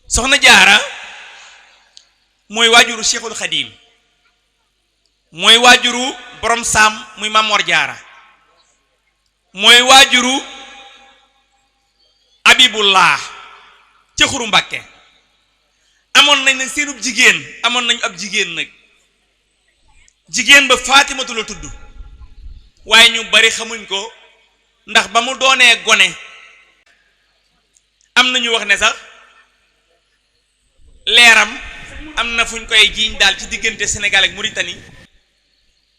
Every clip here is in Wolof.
soxna jaara mooy waajuru Cheikhul Khadim mooy waajuru borom saam muy Mamor Jaara mooy waajuru Abibullah ca Xuru Mbàkke amoon nañ nag seenub jigéen amoon nañ ab jigéen nag jigéen ba Faatimatu la tudd waaye ñu bari xamuñ ko ndax ba mu doonee gone am na ñu wax ne sax leeram am na fuñ koy jiiñ daal ci diggante Sénégal ak Mauritanie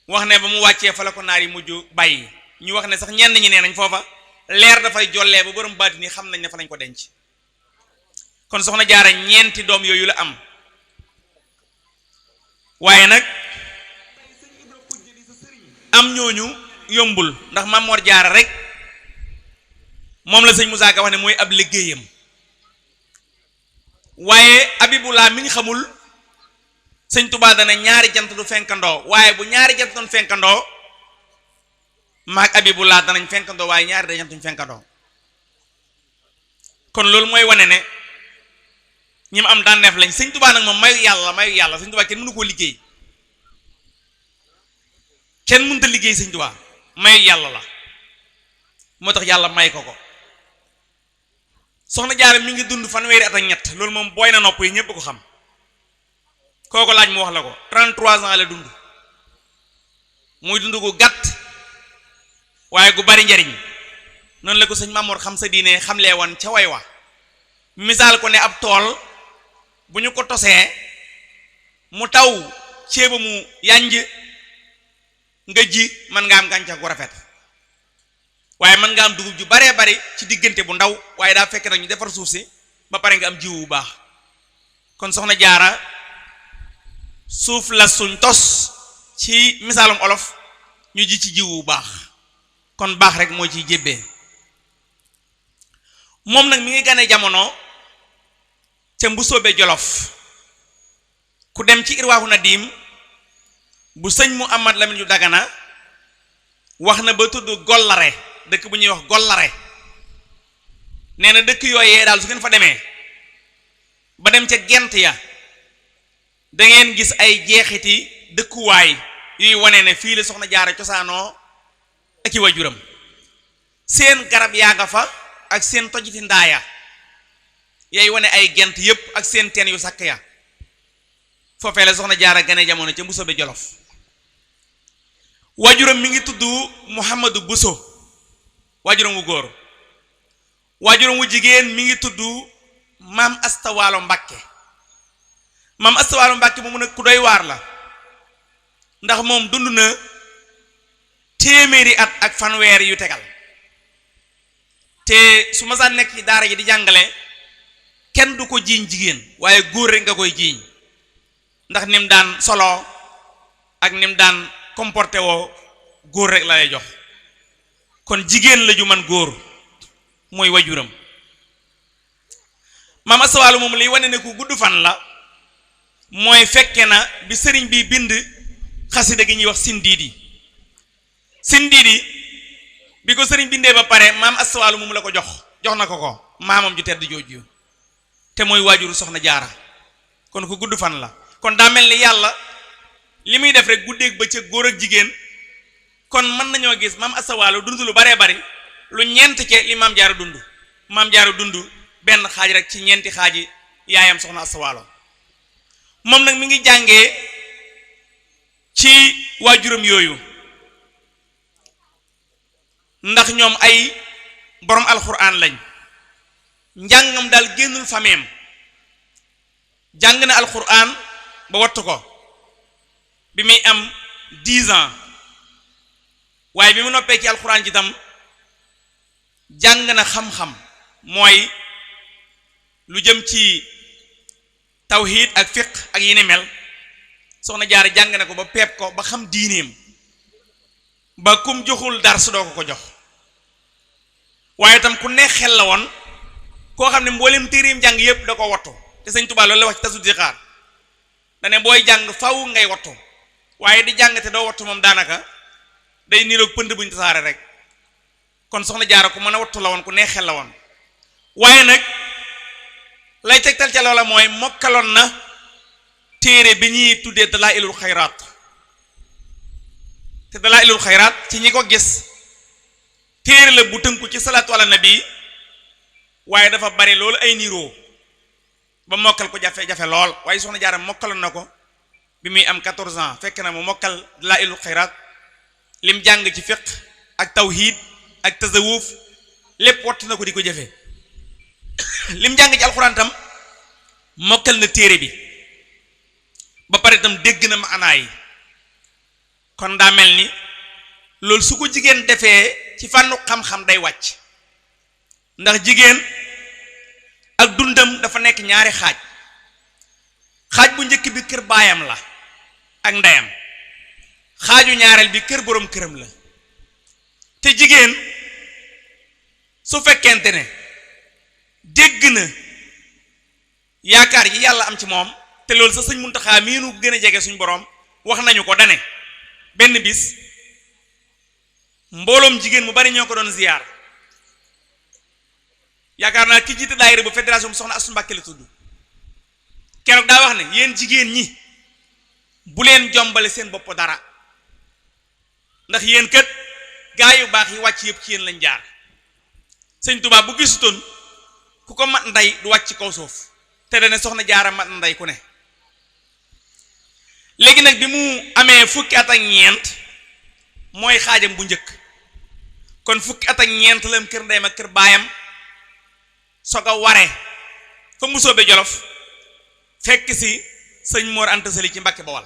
wax ne ba mu wàccee fa la ko naar yi mujj bàyyi ñu wax ne sax ñenn ñi nee nañ foofa leer dafay jollee ba borom baati ni xam nañ ne fa lañ ko denc kon soxna jaara ñeenti doom yooyu la am waaye nag am ñooñu yombul ndax Mamor Jaara rek moom la sëñ Moussa Ka wax ne mooy ab liggéeyam waaye Abibullah mi ñu xamul sëñ Tuubaa dana ñaari jant du fenkandoo waaye bu ñaari jant doon fenkandoo maag Abibullah danañ fenkandoo waaye ñaari jant duñ fenkandoo kon loolu mooy wane ne ñi mu am daan neef lañ sëñ Tuubaa nag moom mayu yàlla sëñ Tuubaa kenn mënu koo liggéey kenn mënta liggéey sëñ Tuubaa mayu yàlla la moo tax yàlla may ko soxna jaara mi ngi dund fanweeri at ak ñett loolu moom booy na nopp yi ñépp ko xam kooko laaj mu wax la ko 33 ans la dund muy dund gu gàtt waaye gu bari njariñ noonu la ko sëñ Mamoor xam sa diine xamlee woon ca way wa misaal ko ne ab tool bu ñu ko tosee mu taw ceeba mu yanj nga ji mën nga am gàncax gu rafet waaye mën nga am dugub ju baree bari ci diggante bu ndaw waaye daa fekk nag ñu defar suuf si ba pare nga am jiwu bu baax kon soxna jaara suuf la suñ tos ci misaalum olof ñu ji ci jiwu bu baax kon baax rek moo ciy jébbee moom nag mi ngi gane jamono ca Mbusoobe Jolof ku dem ci Irwaahu Nadim bu sëñ mu Amad Lamin yu Dagana wax na ba tudd Gollare dëkk bu ñuy wax Gollare nee na dëkk yooyee daal su ngeen fa demee ba dem ca gent ya da ngeen gis ay jeexiti dëkkuwaay yuy wane ne fii la soxna jaara cosaanoo ak i waajuram seen garab yaa nga fa ak seen tojiti ndaaya yay wane ay gent yépp ak seen teen yu sakk ya foofee la soxna jaara gane jamono ca Mbusoobe Jolof waajuram mi ngi tudd Muhammadu Bousso waajuram wu góor waajuram wu jigéen mi ngi tudd maam Astawaalo Mbàkke maam Astawaalo Mbàkke moomu nag ku doy waar la ndax moom dund na téeméeri at ak fanweer yu tegal te su ma saa nekk ci daara ji di jàngale kenn du ko jiiñ jigéen waaye góor rek nga koy jiiñ ndax nim daan solo ak nim daan comporté woo góor rek la lay jox kon jigéen la ju man góor mooy wajuram maam Astawaalo moom liy wane ne ku gudd fan la mooy fekke na bi sëriñ bi bind xasida gi ñuy wax sindiidi bi ko sëriñ bindee ba pare maam Astawaalo moom la ko jox na ko maamam ju tedd jooju te mooy waajuru soxna jaara kon ku gudd fan la kon daa mel ni yàlla li muy def rek guddeeg bëccëg góor ak jigéen kon mën nañoo gis maam Astawaalo dund lu baree bari lu ñeent ci li maam jaara dund benn xaaj rek ci ñeenti xaaji yaayam soxna Astawaalo moom nag mi ngi jàngee ci waajuram yooyu ndax ñoom ay borom alxuraan lañ njàngam daal génnul fameem jàng na alxuraan ba wattu ko bi muy am 10 ans waaye bi mu noppee ci alxuraan ji tam jàng na xam-xam mooy lu jëm ci tawhid ak fiqh ak yi ni mel soxna jaara jàng na ko ba peep ko ba xam diineem ba kum joxul dar su doo ko jox waaye tam ku neex xel la woon koo xam ne mboolem téereem jàng yépp da ko wattu te sëñ Tuubaa loolu la wax ci tasu di xaar dane booy jàng faw ngay wattu waaye di jàng te doo wattu moom daanaka day niroog pënd buñ tasaare rek kon soxna jaara ku mën a wattu la woon ku neex xel la woon waaye nag lay tegtal ca loola mooy mokkaloon na téere bi ñuy tuddee dalaa'ilul xayraat te dalaa'ilul xayraat ci ñi ko gis téere la bu tënku ci salaatu ala nabi waaye dafa bari loolu ay niroo ba mokkal ko jafe-jafe lool waaye soxna Jaara mokkaloon na ko bi muy am 14 ans fekk na mu mokkal dalaa'ilul xayraat lim jàng ci fiqh ak tawhid ak tasawuf lépp wott na ko di ko jëfe lim jàng ci alxuraan tam mokkal na téere bi ba pare tam dégg na maanaa yi kon daa mel ni loolu su ko jigéen defee ci fànnu xam-xam day wàcc ndax jigéen ak dundam dafa nekk ñaari xaaj bu njëkk bi kër baayam la ak ndeyam xaaju ñaareel bi kër boroom këram la te jigéen su fekkente ne dégg na yaakaar yi yàlla am ci moom te loolu sa sëñ Muntaxa mii nu gën a jege suñ boroom wax nañu ko dane benn bis mbooloom jigéen mu bari ñoo ko doon ziyaar yaakaar naa ki jiite daayira bu fédération bu soxna Astu Mbàkke la tudd keroog daa wax ne yéen jigéen ñi bu leen jombale seen bopp dara ndax yéen kët gaa yu baax yi wàcc yëpp ci yéen lañ jaar sëñ Tuubaa bu gisutoon ku ko mat ndey du wàcc ci kaw suuf te dane soxna Jaara mat ndey ku ne léegi nag bi mu amee fukki at ak ñeent mooy xaajam bu njëkk kon fukki at ak ñeent lam kër ndeyam ak kër baayam soog a waree fa Mbusoobe Jolof fekk si sëñ Mor Anta Sali ci Mbàkke Bawal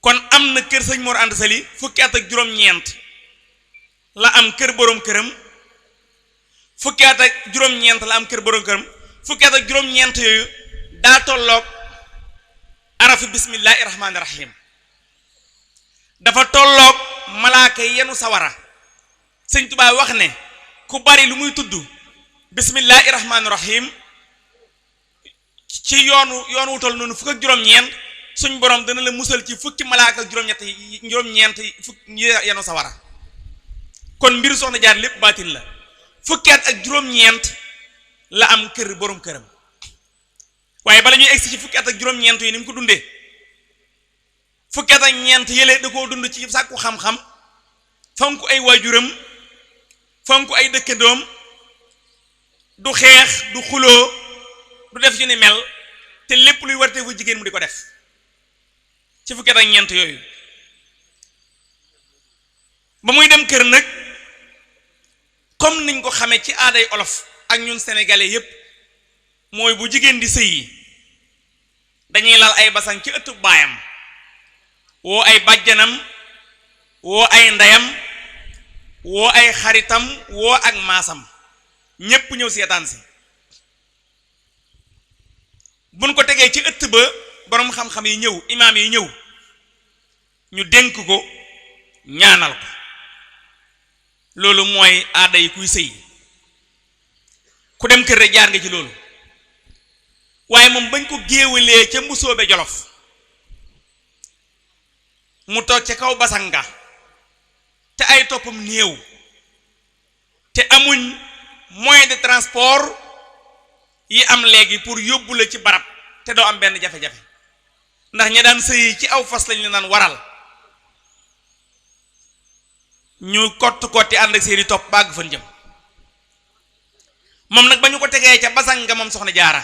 kon am na kër sëñ Mor Anta Sali fukki at ak juróom-ñeent la am kër boroom këram fukki at ak juróom-ñeent la am kër boroom këram fukki at ak juróom-ñeent yooyu daa tolloog arafu bismillahi rahmaani rahim dafa tolloog malaaka yi yenu sawara sëñ Tuubaa wax ne ku bari lu muy tudd bismillahi rahmaani rahim ci yoon wutal noonu fukk ak juróom-ñeent suñ borom dana la musal ci fukki malaaka ak juróom-ñeent fukki yenu sawara kon mbiru soxna Jaar lépp baatin la fukki at ak juróom-ñeent la am kër borom këram waaye bala ñuy egsi ci fukki at ak juróom-ñeent yi ni mu ko dundee fukki at ak ñeent yële da koo dund ci sàkku xam-xam fonk ay waajuram fonk ay dëkkandoom du xeex du xuloo du def yu ni mel te lépp luy warte fu jigéen mu di ko def ci fukki at ak ñeent yooyu ba muy dem kër nag comme niñ ko xamee ci aaday olof ak ñun sénégalais yépp mooy bu jigéen di sëyi dañuy lal ay basang ci ëttu baayam woo ay bàjjanam woo ay ndeyam woo ay xaritam woo ak maasam ñépp ñëw seetaan si buñ ko tegee ci ëtt ba boroom xam-xam yi ñëw imaam yi ñëw ñu dénk ko ñaanal ko loolu mooy aada yi kuy sëy ku dem kër rek jaar nga ci loolu waaye moom bañ ko géewalee ca Mbusoobe Jolof mu toog ca kaw basanga te ay toppam néew te amuñ moyen de transport yi am léegi pour yóbbu la ci barab te doo am benn jafe-jafe ndax ña daan sëyi ci aw fas lañ la naan waral ñu kotti ànd ak seeni topp bàgg fan jëm moom nag ba ñu ko tegee ca basanga moom soxna Jaara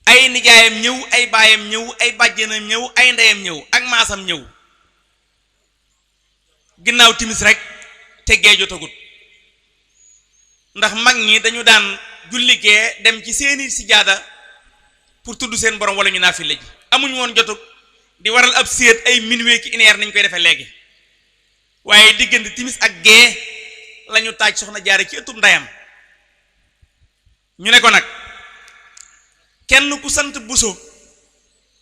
ay nijaayam ñëw ay baayam ñëw ay bàjjenam ñëw ay ndeyam ñëw ak maasam ñëw ginnaaw timis rek teggee jotagut ndax mag ñi dañu daan julligee dem ci seeni sijaada pour tudd seen borom wala ñu naafile ji amuñ woon jotug di waral ab séet ay minuit ki une heure nañ koy defee léegi waaye diggante timis ak gee lañu taaj soxna Jaara ci ëttub ndeyam ñu ne ko nag kenn ku sant Bousso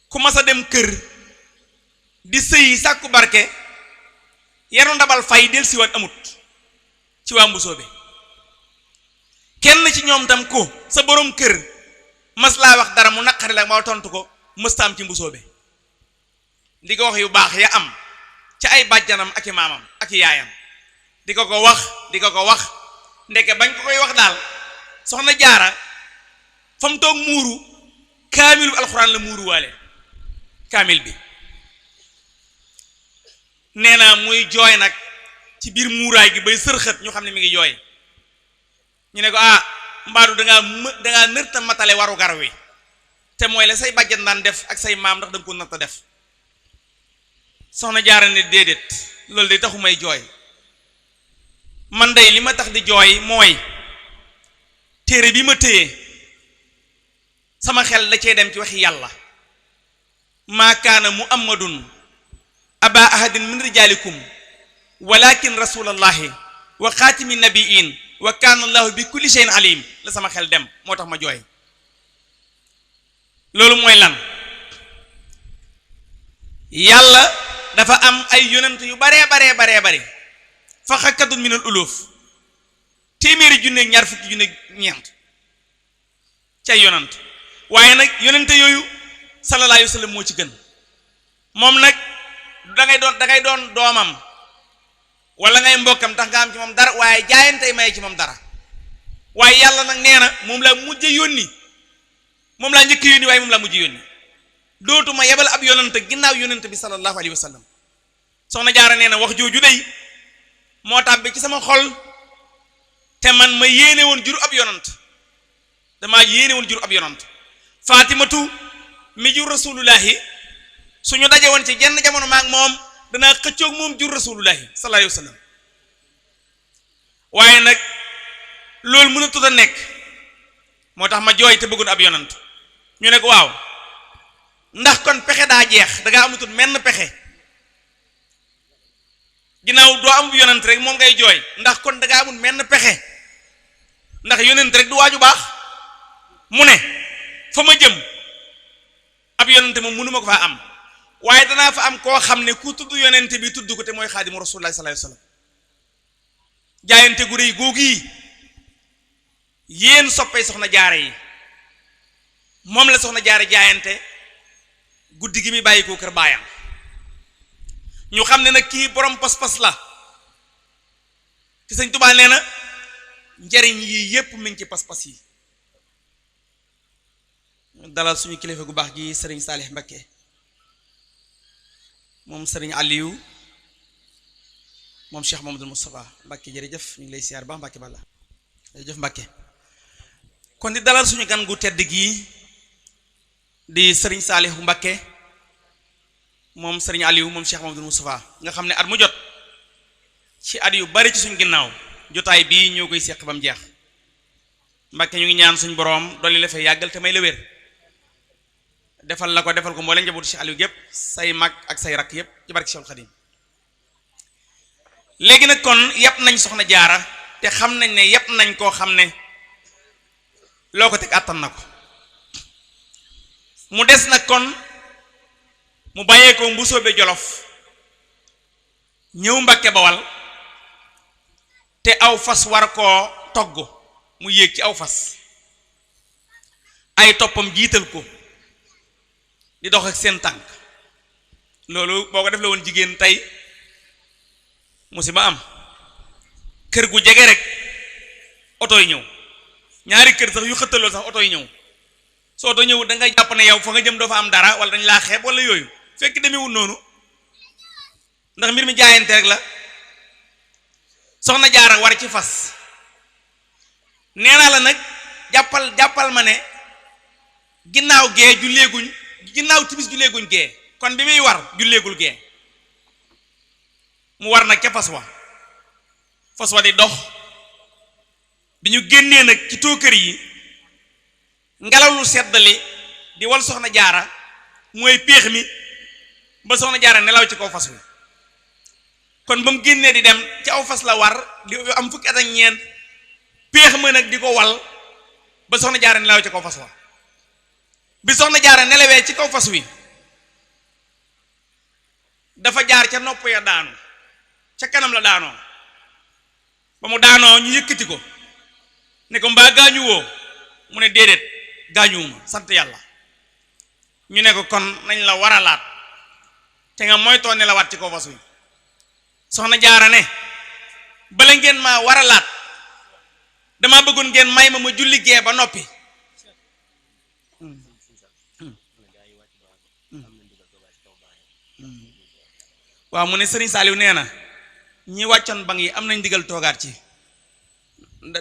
ku mas a dem kër di sëyi sàkku barke yanu ndabal fay del siwaat amut ci waa Mbusoobe kenn ci ñoom tam ko sa borom kër mas laa wax dara mu naqari la ma tontu ko mëstaam ci Mbusoobe di ko wax yu baax ya am ci ay bàjjanam ak i maamam ak i yaayam di ko ko wax ndeke bañ ko koy wax daal soxna Jaara fa mu toog muuru kaamilu alxuraan la muuru waale kaamil bi nee na muy jooy nag ci biir muuraay gi bay sërxët ñu xam ne mi ngi jooy ñu ne ko mbaadu dangaa nërta matale waru gar wi te mooy la say bàjjan daan def ak say maam ndax danga ko natta def soxna Jaara ne déedéet loolu de taxu may jooy man day li ma tax di jooy mooy téere bi ma téye sama xel da cee dem ci waxi yàlla maa kaana muhammadun aba ahadin min rijalikum walakin rasulallahi wa xaatimi nabiin wa kaana allahu bi kulli shay'in alim la sama xel dem moo tax ma jooy loolu mooy lan yàlla dafa am ay yonent yu bare fa xakkatun minal uluf téeméeri junne ñaar fukki junne ñeent ca yonent waaye nag yonente yooyu sallallahu alayhi wa sallam moo ci gën moom nag dangay doon doomam wala ngay mbokkam tax nga am ci moom dara waaye jaayantey maye ci moom dara waaye yàlla nag nee na moom laa mujj yónni moom laa njëkk yónni waaye moom laa mujj yónni dootuma yebal ab yonante ginnaaw yonante bi sallallahu alayhi wa sallam soxna Jaara nee na wax jooju day moo tàbbi ci sama xol te man ma yéene woon jur ab yonant damaa yéene woon jur ab yonant Fatimatu mi jur rasulullahi suñu daje woon ci jenn jamono maak moom danaa xëccoog moom jur rasulullahi sallallahu alayhi wa sallam waaye nag loolu mënatut a nekk moo tax ma jooy te bëggoon ab yonant ñu ne ko waaw ndax kon pexe daa jeex dangaa amatul menn pexe ginnaaw doo am yonent rek moom ngay jooy ndax kon dangaa amul menn pexe ndax yonent rek du waaju baax mu ne fa ma jëm ab yonent moom mënuma ko faa am waaye danaa fa am koo xam ne ku tudd yonent bi tudd ko te mooy xaadimu rasulullah sallallahu alayhi wasallam jaayante gu rëy googu yi yéen soppee soxna Jaara yi moom la soxna Jaara jaayante guddi gi mi bàyyi ko kër baayam ñu xam ne nag kii borom pas-pas la ci Sëñ Tuubaa nee na njariñ yi yépp mi ngi ci pas-pas yi dalal suñu kilifa gu baax gi sëriñ Saalix Mbakke moom sëriñ Aliou moom Cheikh Mamadou Moustapha Mbakke jërëjëf ñu ngi lay siyaar baax Mbakke balla jërëjëf Mbakke kon di dalal suñu gan gu tedd gii di sëriñ Saalix Mbakke moom sëriñ Aliou moom Cheikh Mamadou Moustapha nga xam ne at mu jot ci at yu bari ci suñ ginnaaw jotaay bii ñoo koy seq ba mu jeex Mbakke ñu ngi ñaan suñ boroom dolli la fay yàggal te may la wér defal la ko defal ko mbooleem njabootu Cheikh Aliou gépp say mag ak say rakk yépp ci barke Cheikhul Khadim léegi nag kon yàpp nañ soxna Jaara te xam nañ ne yàpp nañ koo xam ne loo ko teg àttan na ko mu des nag kon mu bàyyee ko Bousso be Jolof ñëw Mbakke Bawal te aw fas war koo togg mu yéeg ci aw fas ay toppam jiital ko di dox ak seen tànk loolu boo ko def la woon jigéen tey musiba am kër gu jege rek oto yi ñëw ñaari kër sax yu xëttaloo sax oto yi ñëw soo oto ñëw da nga jàpp ne yow fa nga jëm doo fa am dara wala dañ laa xeeb wala yooyu fekk demewul noonu ndax mbir mi jaayante rek la soxna Jaara war ci fas nee naa la nag jàppal ma ne ginnaaw gee julleeguñ ginnaaw timis julleeguñ gee kon bi muy war julleegul gee mu war nag ca fas wa di dox bi ñu génnee nag ci tookër yi ngelaw lu seddali di wal soxna Jaara mooy péex mi ba soxna Jaara nelaw ci kaw fas wi kon ba mu génnee di dem ci aw fas la war di am fukki at ak ñeent péex ma nag di ko wal ba soxna Jaara nelaw ci kaw fas wa bi soxna Jaara nelawee ci kaw fas wi dafa jaar ca nopp ya daanu ca kanam la daanoo ba mu daanoo ñu yëkkati ko ne ko mbaa gaañu woo mu ne déedéet gaañuwuma sant yàlla ñu ne ko kon nañ la waralaat te nga moytoo ne la waat ci kaw fas wi soxna Jaara ne bala ngeen maa waralaat dama bëggoon ngeen may ma julli gee ba noppi waaw mu ne Serigne Saliou nee na ñi wàccoon bang yi am nañ digal toogaat ci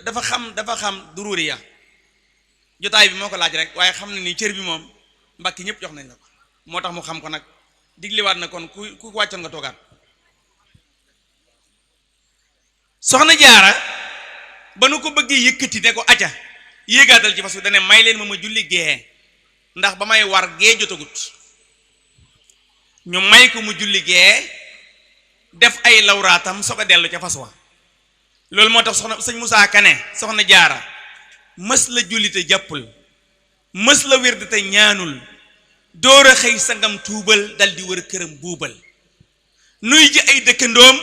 dafa xam duruuri ya jotaay bi moo ko laaj rek waaye xam ne ni cër bi moom mbàkki ñëpp jox nañ la ko moo tax mu xam ko nag digliwaat na kon ku wàccoon nga toogaat. soxna jaara ba nu ko bëggee yëkkati ne ko acca yéegaatal ci fas wi dane may leen ma julli gee ndax ba may war gee jotagut ñu may ko mu julli gee def ay lawraatam soog a dellu ca fas wa loolu moo tax soxna sëñ Moussa Kane soxna jaara mës la julli te jàppul mës la wérd te ñaanul door a xëy sangam tuubal dal di wër këram buubal nuy ji ay dëkkandoom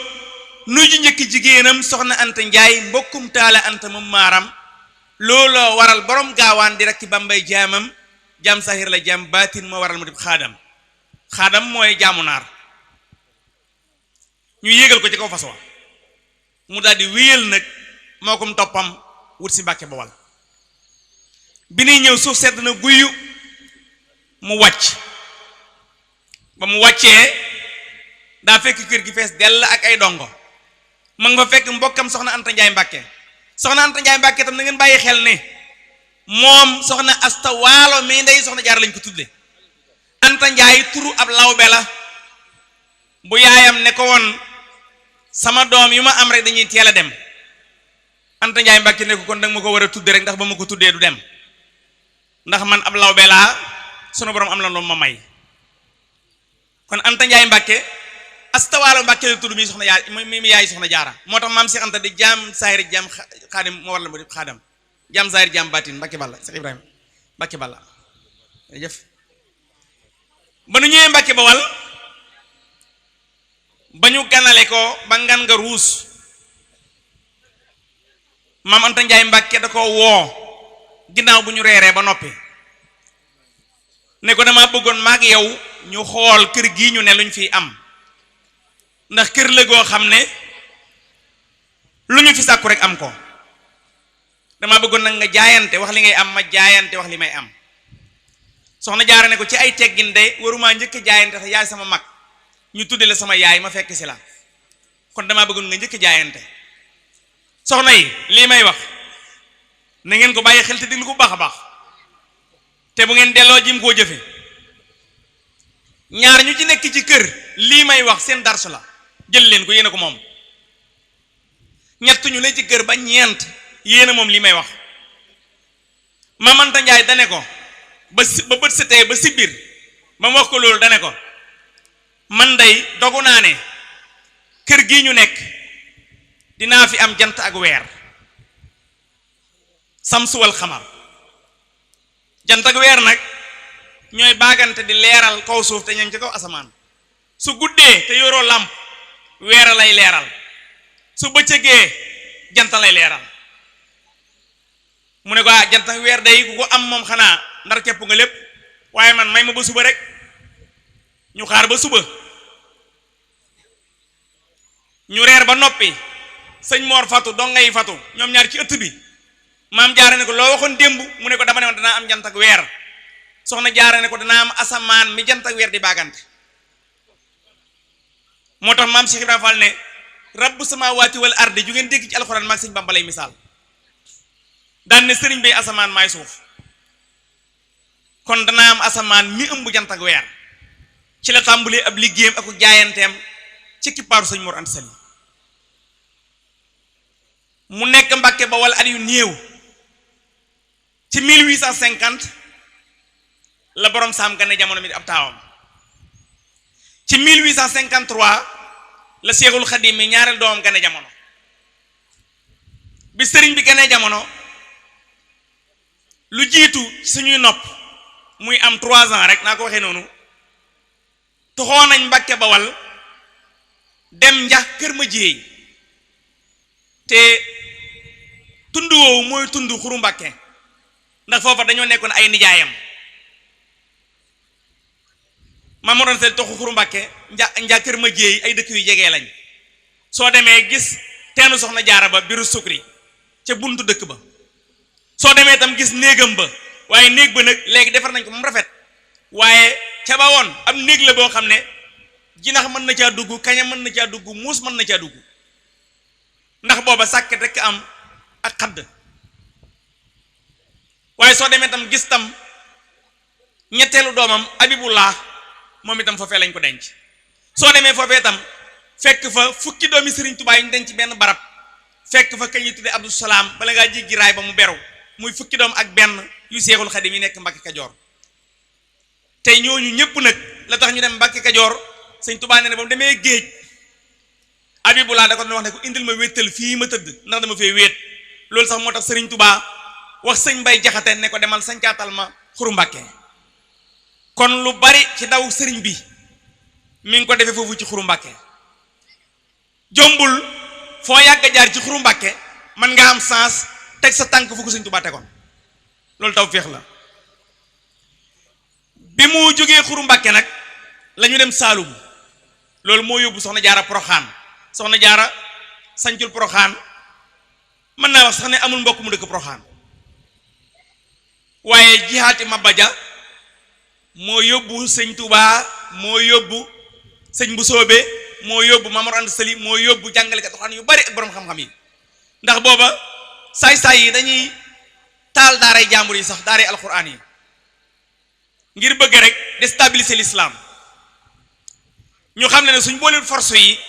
nuy ji njëkki jigéenam soxna Anta Njaay mbokkum taala anta moom maaram looloo waral borom gaawaan di rakki bambay jaamam jaam sahir la jaam baatin moo waral mu dib xaadam mooy jaamu naar ñu yéegal ko ci kaw fas wa mu daal di wéyal nag moo kom toppam wut si Mbàkke Bawal bi nuy ñëw suuf sedd na guyu mu wàcc ba mu wàccee daa fekk kër gi fees dell ak ay dongo ma nga fa fekk mbokkam soxna Anta Njaay Mbàkke soxna Anta Njaay Mbàkke tam na ngeen bàyyi xel ne moom soxna Asta Waalo mi ndey soxna jaar lañ ko tudde Anta Njaay turu ab lawbe la bu yaayam ne ko woon sama doom yu ma am rek dañuy teel a dem Anta Njaay Mbàkke ne ko kon danga ma ko war a tudde rek ndax ba ma ko tuddee du dem ndax man ab lawbe laa sunu borom am la loolu ma may kon Anta Njaay Mbàkke Asta Waalo Mbàkke la tudd mi soxna yaay mi yaay soxna jaara moo tax maam Cheikh Anta di jaam saahir jaam xaadim moo war la ma di xaadam jaam saahir jaam baatin Mbàkke Balla Cheikh Ibrahima Mbàkke Balla jëf ba nu ñëwee Mbàkke Bawal ba ñu ganale ko ba ngan nga ruus maam Anta Njaay Mbàkke da ko woo ginnaaw bu ñu reeree ba noppi ne ko dama bëggoon maag yow ñu xool kër gii ñu ne luñ fiy am ndax kër la goo xam ne lu ñu fi sàkku rek am ko dama bëggoon nag nga jaayante wax li ngay am ma jaayante wax li may am soxna jaara ne ko ci ay teggin de waruma njëkk jaayante te yaay sama mag ñu tudde la sama yaay ma fekk si la kon dama bëggoon nga njëkk jaayante soxna yi lii may wax na ngeen ko bàyyi xel te déglu ko baax a baax te bu ngeen delloo jim koo jëfe ñaar ñu ci nekk ci kër lii may wax seen darsu la jël leen ko yéen a ko moom ñett ñu ne ci kër ba ñeent yéen a moom lii may wax Maam Anta Njaay dane ko ba bët setee ba si biir ba mu wax ko loolu dane ko man day dogu naa ne kër gii ñu nekk dinaa fi am jant ak weer samsuwal xamar jant ak weer nag ñooy baagante di leeral kaw suuf te ñañ ci kaw asamaan su guddee te yoroo làmp weer lay leeral su bëccëgee jant lay leeral mu ne ko jant ak weer day ku ko am moom xanaa ndar képp nga lépp waaye man may ma ba suba rek ñu xaar ba suba ñu reer ba noppi sëñ Moor fatu dong ngay fatu ñoom ñaar ci ëtt bi maam jaara ne ko loo waxoon démb mu ne ko dama ne woon danaa am jant ak weer soxna jaara ne ko danaa am asamaan mi jant ak weer di baagante moo tax maam Cheikh Ibrahima Fall ne rabbu samaawaati wal ardi ju ngeen dégg ci alxuraan maag sëñ Bamba lay misaal daan ne sëriñ bay asamaan maay suuf kon danaa am asamaan mi ëmb jant ak weer ci la tàmbulee ab liggéeyam ak jaayanteem ci kippaaru sëñ Mor Anta Sali mu nekk Mbàkke Bawal at yu néew ci 1850 la borom saam gane jamono mi di ab taawam ci 1853 la Seexul Xadiim mi ñaareel doomam gane jamono bi sëriñ bi gane jamono lu jiitu suñuy nopp muy am 3 ans rek naa ko waxee noonu toxoo nañ Mbàkke Bawal dem njax kër ma jéey te tund woowu mooy tund xuru Mbàkke ndax foofa dañoo nekkoon ay nijaayam ma doon seen toxu xuru Mbàkke nja kër ma jéey ay dëkk yu jege lañ soo demee gis teenu soxna jaara ba biru sukri ca buntu dëkk ba soo demee tam gis néegam ba waaye néeg ba nag léegi defar nañ ko moom rafet waaye ca ba woon am néeg la boo xam ne jinax mën na caa dugg kaña mën na caa dugg muus mën na caa dugg ndax booba sàkket rek am ak xadd waaye soo demee tam gis tam ñetteelu doomam Abibullah moom itam foofee lañ ko denc soo demee foofee tam fekk fa fukki doomi Serigne Touba yi ñu denc benn barab fekk fa kañ yi tuddee Abdou Salaam bala ngaa jéggi raay ba mu beru muy fukki doom ak benn yu Seexul Xadim yi nekk Mbàkke Kajoor te ñooñu ñëpp nag la tax ñu dem Mbàkke Kajoor sëñ Touba nee na ba mu demee géej Abibullah da ko doon wax ne ko indil ma wéttal fii ma tëdd ndax dama fee wéet loolu sax moo tax Serigne Touba wax sëñ Mbay Jaxate ne ko demal sañcaatal ma Xuru Mbàkke kon lu bari ci daw sëriñ bi mi ngi ko defee foofu ci Xuru Mbàkke jombul foo yàgg a jaar ci Xuru Mbàkke man nga am sens teg sa tànk fu ko sëñ Touba tegoon loolu taw féex la bi mu jógee Xuru Mbàkke nag la ñu dem Saalum loolu moo yóbbu soxna jaara Poroxaan soxna jaara sañcul Poroxaan mën naa wax sax ne amul mbokk mu dëkk Poroxaan waaye jihaati Maba Ja moo yóbbu sëñ Touba moo yóbbu sëñ Bousso moo yóbbu Mamadou Anta Sali moo yóbbu jàngalekat alxuraan yu bari ak borom xam-xam yi ndax booba saay-saay yi dañuy taal daaray jàmbur yi sax daaray alxuraan yi ngir bëgg rek déstabiliser l'islam ñu xam ne suñ booleel force yi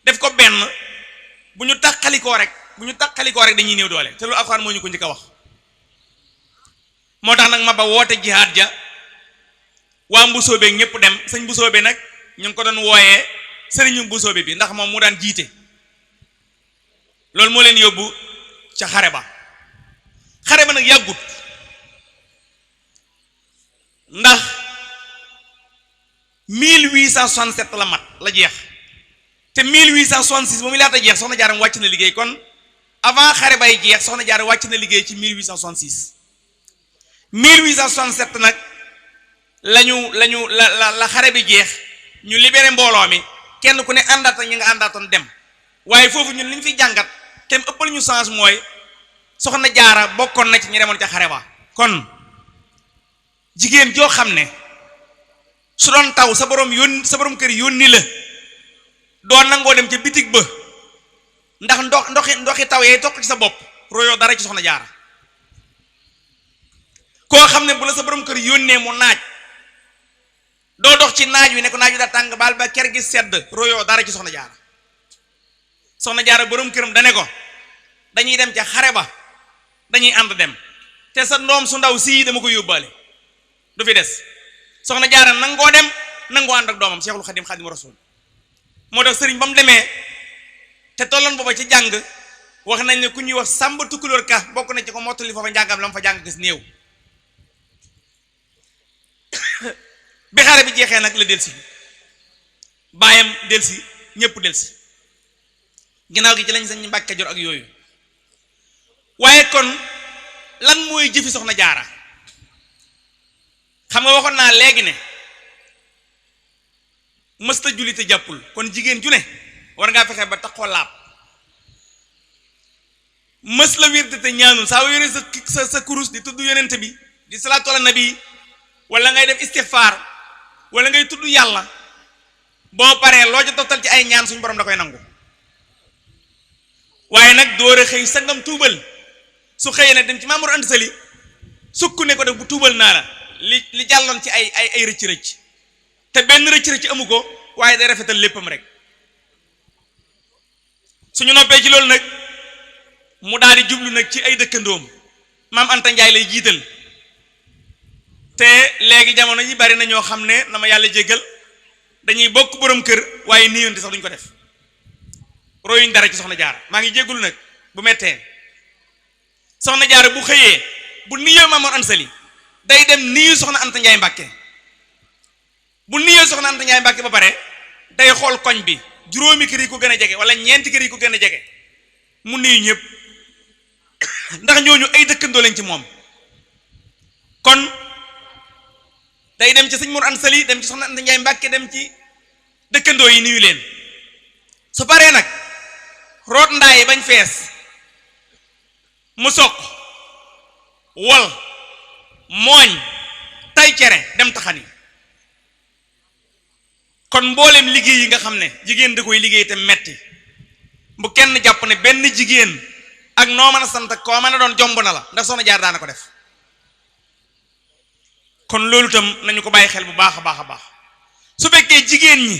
def ko benn bu ñu tàqalikoo rek dañuy néew doole te loolu alxuraan moo ñu ko njëkk a wax moo tax nag Maba woote jihaad ja waa Bousso ñëpp dem sëñ Bousso nag ñu ngi ko doon wooyee sëriñu Bousso bi ndax moom mu daan jiite loolu moo leen yóbbu ca xare ba nag yàggut ndax 1867 la mat la jeex te 1866 ba mu laata jeex soxna Jaara wàcc na liggéey kon avant xare bay jeex soxna Jaara wàcc na liggéey ci 1866 1867 nag la xare bi jeex ñu libéré mbooloo mi kenn ku ne àndaat ak ñi nga àndaatoon dem waaye foofu ñun li ñu fi jàngat te ëppal ñu change mooy soxna Jaara bokkoon na ci ñi demoon ca xare ba kon jigéen joo xam ne su doon taw sa borom kër yónni la doo nangoo dem ca bitig ba ndax ndoxi taw yay toq ci sa bopp royoo dara ci soxna Jaara koo xam ne bu la sa borom kër yónnee mu naaj doo dox ci naaj wi ne ko naaj wi daa tàng baal ba ker gi sedd royoo dara ci soxna Jaara borom këram dane ko dañuy dem ca xare ba dañuy ànd dem te sa ndoom su ndaw sii dama ko yóbbaale du fi des soxna Jaara nangoo dem nangoo ànd ak doomam Seexul Xadim Xaadimu Rasuul moo tax sëriñ ba mu demee te tolloon booba ci jàng wax nañ ne ku ñuy wax Sàmba Tukulóor Ka bokk na ci ko mottali foofa njàngam la mu fa jàng gis néew bi xare bi jeexee nag la delsi baayam delsi ñëpp delsi ginnaaw gi ci lañ sañ Mbàkke Kajoor ak yooyu waaye kon lan mooy jëfi soxna Jaara xam nga waxoon naa léegi ne mës la julli te jàppul kon jigéen ju ne war ngaa fexe ba taxoo laab mës la wird te ñaanul saa yore sa kurus di tudd yonent bi di salaatu ala nabi wala ngay def istighfar wala ngay tudd yàlla boo paree loo ca toftal ci ay ñaan suñu borom da koy nangu waaye nag door a xëy sangam tuubal su xëyee ne dem ci Mamour Anta Sali sukk ne ko def bu tuubal naa la li jàlloon ci ay rëcc-rëcc te benn rëcc-rëcc amu ko waaye day rafetal léppam rek suñu noppee ci loolu nag mu daal di jublu nag ci ay dëkkandoom maam Anta Njaay lay jiital te léegi jamono yi bari na ñoo xam ne na ma yàlla jéggal dañuy bokk borom kër waaye niyonte sax duñ ko def royuñ dara ci soxna Jaara maa ngi jéggalu nag bu mettee soxna Jaara bu xëyee bu niyoo Mamour Anta Sali day dem niyu soxna Anta Njaay Mbàkke bu niyoo soxna Anta Njaay Mbàkke ba pare day xool koñ bi juróomi kër yi ko gën a jege wala ñeenti kër yi ko gën a jege mu niyu ñëpp ndax ñooñu ay dëkkandoo lañ ci moom kon day dem ci sëñ Mor Anta Sali dem ci soxna Anta Njaay Mbàkke dem ci dëkkandoo yi nuyu leen su paree nag root ndaay bañ fees mu soq wol mooñ tay cere dem taxani kon mboolem liggéey yi nga xam ne jigéen da koy liggéey te metti bu kenn jàpp ne benn jigéen ak noo mën a sant ak koo mën a doon jomb na la ndax Soxna Jaara daana ko def kon loolu tam nañu ko bàyyi xel bu baax a baax a baax su fekkee jigéen ñi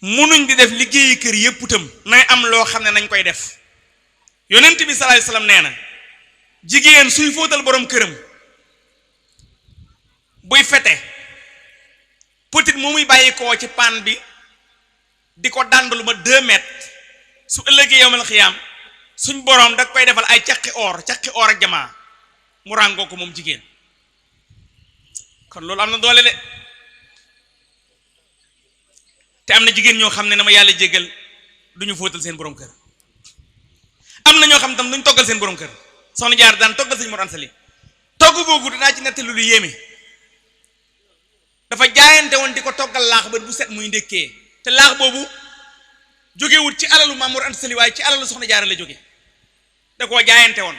munuñ di def liggéeyi kër yépp itam nay am loo xam ne nañ koy def yonent bi sallallahu alayhi wasallam nee na jigéen suy fóotal borom këram buy fete petit mu muy bàyyi koo ci paan bi di ko dàndalu ma 2 mètres su ëllëgee yowmal xiyaam suñ borom da koy defal ay caqi or ak jamaa mu ràngoo ko moom jigéen kon loolu am na doole de te am na jigéen ñoo xam ne dama yàlla jéggal duñu fóotal seen borom kër am na ñoo xam tam duñ toggal seen borom kër Soxna Jaara daan toggal Sëñ Mor Anta Sali togg googu dinaa ci nettali lu yéeme dafa jaayante woon di ko toggal laax ba bu set muy ndékkee te laax boobu jógewut ci alalu Maam Mor Anta Sali waaye ci alalu Soxna Jaara la jóge da koo jaayante woon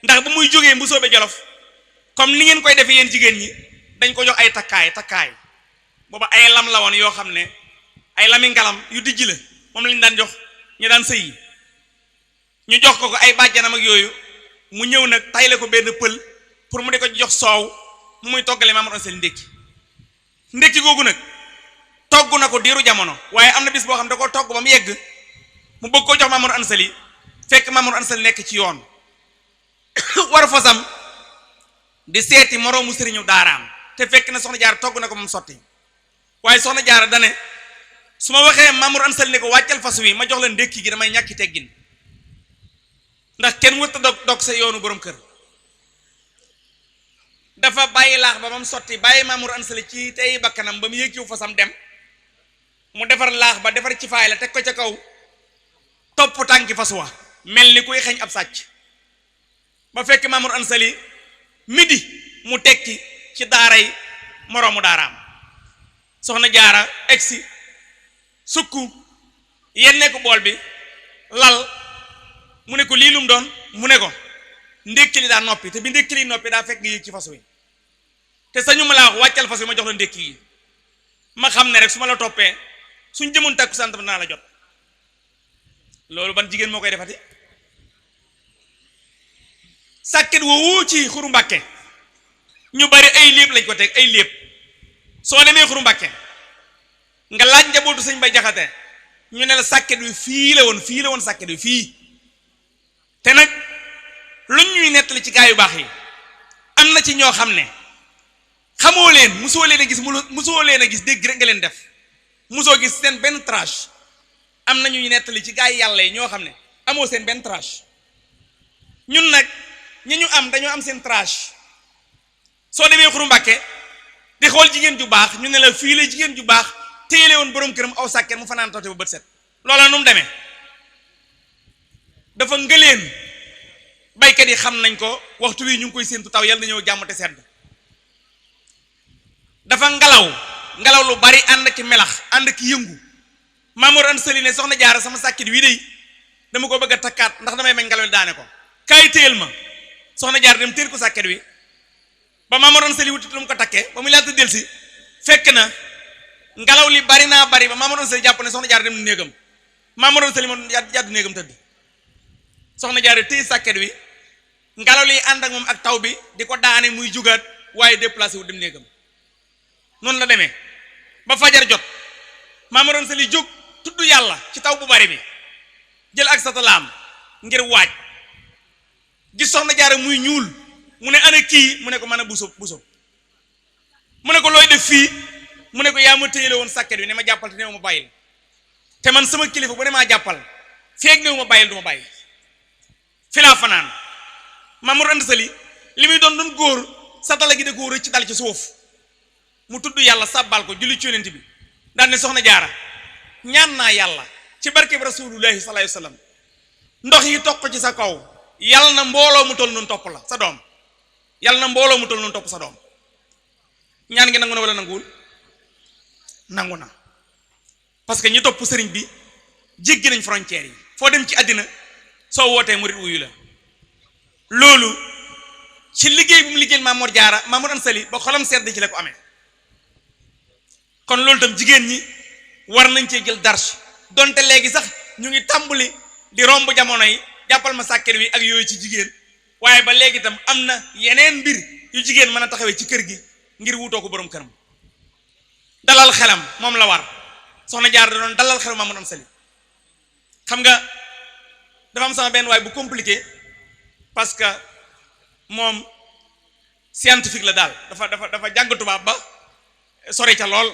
ndax ba muy jógee Bousso be Jolof comme ni ngeen koy defee yéen jigéen ñi dañ ko jox ay takkaay booba ay lam la woon yoo xam ne ay lami ngalam yu dijj la moom lañ daan jox ñu daan sëy ñu jox ko ay bàjjanam ak yooyu mu ñëw nag tayle ko benn pël pour mu di ko jox soow mu muy toggale Maam Mor Anta Sali ndékki googu nag togg na ko diiru jamono waaye am na bis boo xam da ko togg ba mu yegg mu bëgg ko jox Maam Mor Anta Sali fekk Maam Mor Anta Sali nekk ci yoon war fasam di seeti moroomu sëriñu daaraam te fekk na Soxna Jaara togg na ko moom sotti waaye Soxna Jaara dane su ma waxee Maam Mor Anta Sali ne ko wàccal fas wi ma jox la ndékki gi damay ñàkki teggin ndax kenn wërta dog sa yoonu borom kër dafa bàyyi laax ba mu sotti bàyyi Maam Mor Anta Sali ci tey bakkanam ba mu yëg ciw fasam dem mu defar laax ba defar ci faay la teg ko ca kaw topp tànki fas wa mel ni kuy xeeñ ab sàcc ba fekk Maam Mor Anta Sali midi mu tekki ci daaray moroomu daaraam Soxna Jaara egsi sukk yenne ko bool bi lal mu ne ko lii lum doon mu ne ko ndékki li daa noppi te bi ndékki li noppi daa fekk nga yéeg ci fas wi te sañu ma laa wax wàccal fas wi ma jox la ndékki yi ma xam ne rek su ma la toppee suñ jëmoon takku sant naa la jot loolu ban jigéen moo koy defati sàkket woowu ci Xuru Mbàkke ñu bari ay léeb lañ ko teg ay léeb soo demee Xuru Mbàkke nga laaj njabootu sëñ Bay Jaxate ñu ne la sàkket wi fii la woon sàkket wi fii te nag lu ñuy nettali ci gaa yu baax yi am na ci ñoo xam ne xamoo leen musoo leen a gis dégg rek nga leen def musoo gis seen benn trace am na ñuy nettali ci gaa yi yàlla yi ñoo xam ne amoo seen benn trace ñun nag ñi ñu am dañoo am seen trace soo demee Xuru Mbàkke di xool jigéen ju baax ñu ne la fii la jigéen ju baax téele woon borom këram aw sàkket mu fanaan toote ba bët set loola nu mu demee dafa ngëleen baykat yi xam nañ ko waxtu wi ñu ngi koy séentu taw yàlla na ñëw jàmm te sedd dafa ngelaw lu bari ànd ki melax ànd ki yëngu Maam Mor Anta Sali ne Soxna Jaara sama sàkket wii dey dama ko bëgg a takkaat ndax damay may ngelaw li daane ko kaay téyel ma Soxna Jaara dem téel ko sàkket wi ba Maam Mor Anta Sali wutit lu mu ko takkee ba muy laata delsi fekk na ngelaw li bari naa bari ba Maam Mor Anta Sali jàpp ne Soxna Jaara dem néegam Maam Mor Anta Sali moom jàddu néegam tëdd Soxna Jaara téye sàkket wi ngelaw li ànd ak moom ak taw bi di ko daane muy jugaat waaye déplacé wu dem néegam noonu la demee ba fajar jot Maam Mor Anta Sali jóg tudd yàlla ci taw bu bari bi jël ak satalaam ngir waaj gis Soxna Jaara muy ñuul mu ne ana kii mu ne ko mën a Bousso mu ne ko looy def fii mu ne ko yaa ma téyele woon sàkket wi ne ma jàppal te néew ma bàyyil te man sama kilifa bu ne maa jàppal feeg néew ma bàyyil du ma bàyyi fi laa fanaan Maam Mor Anta Sali li muy doon góor satala gi da ko rëcc dal ci suuf mu tudd yàlla sàbbal ko julli ci yonent bi daan ne Soxna Jaara ñaan naa yàlla ci barke bi rasulullahi sallallahu alayhi wasallam ndox yi toq ci sa kaw yàlla na mbooloo mu toll noonu topp la sa doom yàlla na mbooloo mu toll noonu topp sa doom ñaan ngi nangu na wala nanguwul nangu na parce que ñi topp sëriñ bi jéggi nañ frontières yi foo dem ci àddina soo wootee murit wuyu la loolu ci liggéey bu mu liggéeyal Maam Mor Jaara Maam Mor Anta Sali ba xolam sedd ci la ko amee kon loolu tam jigéen ñi war nañ cee jël darche donte léegi sax ñu ngi tàmbali di romb jamono yi jàppal ma sàkket wi ak yooyu ci jigéen waaye ba léegi tam am na yeneen mbir yu jigéen mën a taxawee ci kër gi ngir wutoo ko borom këram dalal xelam moom la war Soxna Jaara da doon dalal xelam Maam Mor Anta Sali xam nga dafa am sama benn waay bu compliqué parce que moom scientifique la daal dafa jàng tubaab ba sori ca lool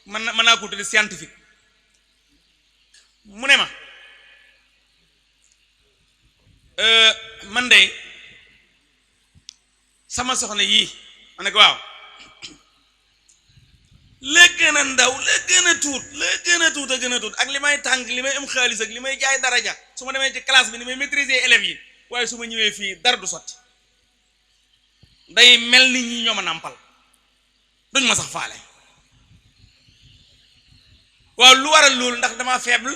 mën naa ko tudde scientifique mu ne ma man de sama soxna yii ma ne ko waaw la gën a ndaw la gën a tuut ak li may tàng li may am xaalis ak li may jaay daraja su ma demee ci classe bi ni may maîtriser élèves yi waaye su ma ñëwee fii dara du sotti day mel ni ñi ñoo ma nàmpal duñ ma sax faale waaw lu waral loolu ndax dama faible